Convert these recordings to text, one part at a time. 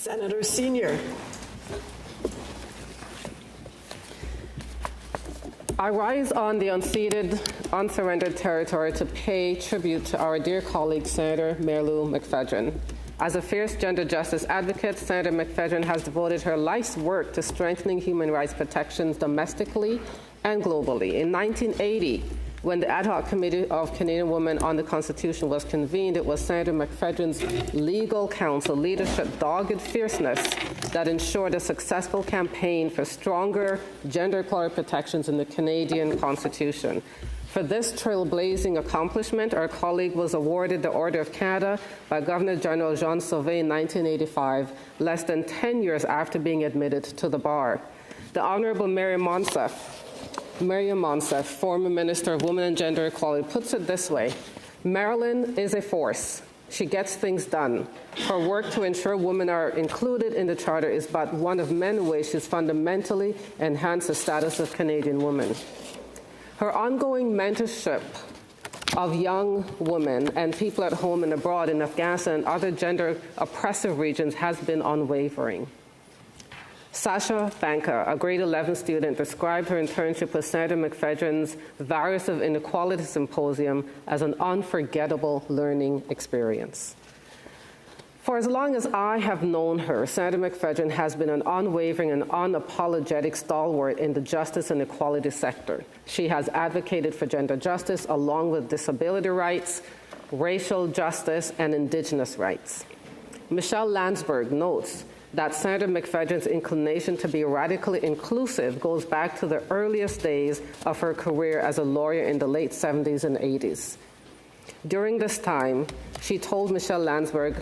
Senator Senior. I rise on the unceded, unsurrendered territory to pay tribute to our dear colleague, Senator Marilou McPhedran. As a fierce gender justice advocate, Senator McPhedran has devoted her life's work to strengthening human rights protections domestically and globally. In 1980, when the Ad hoc Committee of Canadian Women on the Constitution was convened, it was Senator McPhedran's legal counsel leadership, dogged fierceness that ensured a successful campaign for stronger gender equality protections in the Canadian Constitution. For this trailblazing accomplishment, our colleague was awarded the Order of Canada by Governor-General Jean Sauvé in 1985, less than 10 years after being admitted to the bar. The Honourable Miriam Monsef, former Minister of Women and Gender Equality, puts it this way: Marilyn is a force. She gets things done. Her work to ensure women are included in the Charter is but one of many ways she's fundamentally enhanced the status of Canadian women. Her ongoing mentorship of young women and people at home and abroad in Afghanistan and other gender-oppressive regions has been unwavering. Sasha Banka, a grade 11 student, described her internship with Senator McPhedran's Virus of Inequality Symposium as an unforgettable learning experience. For as long as I have known her, Senator McPhedran has been an unwavering and unapologetic stalwart in the justice and equality sector. She has advocated for gender justice along with disability rights, racial justice, and Indigenous rights. Michelle Landsberg notes that Senator McPhedran's inclination to be radically inclusive goes back to the earliest days of her career as a lawyer in the late 70s and 80s. During this time, she told Michelle Landsberg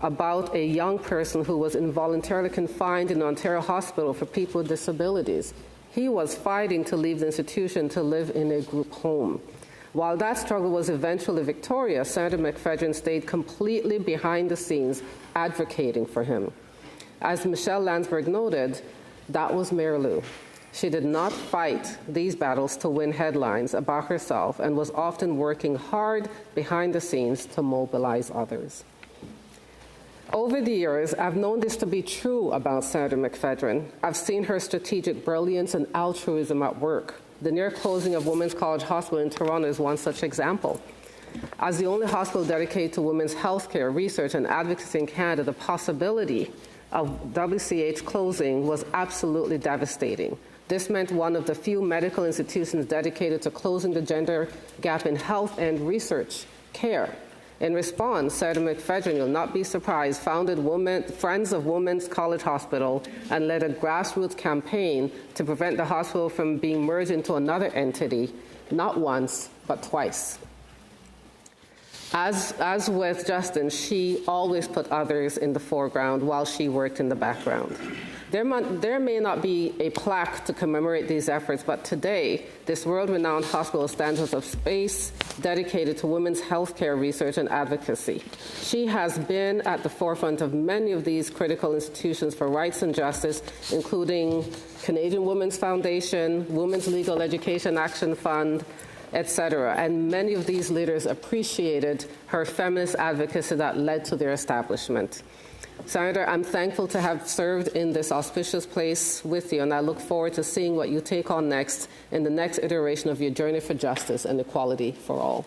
about a young person who was involuntarily confined in an Ontario hospital for people with disabilities. He was fighting to leave the institution to live in a group home. While that struggle was eventually victorious, Senator McPhedran stayed completely behind the scenes advocating for him. As Michelle Landsberg noted, that was Marilou. She did not fight these battles to win headlines about herself and was often working hard behind the scenes to mobilize others. Over the years, I've known this to be true about Senator McPhedran. I've seen her strategic brilliance and altruism at work. The near closing of Women's College Hospital in Toronto is one such example. As the only hospital dedicated to women's health care, research, and advocacy in Canada, the possibility of WCH closing was absolutely devastating. This meant one of the few medical institutions dedicated to closing the gender gap in health and research care. In response, Senator McPhedran, you'll not be surprised, founded Friends of Women's College Hospital and led a grassroots campaign to prevent the hospital from being merged into another entity, not once, but twice. As with Justin, she always put others in the foreground while she worked in the background. There may not be a plaque to commemorate these efforts, but today, this world-renowned hospital stands as a space dedicated to women's healthcare research and advocacy. She has been at the forefront of many of these critical institutions for rights and justice, including Canadian Women's Foundation, Women's Legal Education Action Fund, etc. And many of these leaders appreciated her feminist advocacy that led to their establishment. Senator, I'm thankful to have served in this auspicious place with you, and I look forward to seeing what you take on next in the next iteration of your journey for justice and equality for all.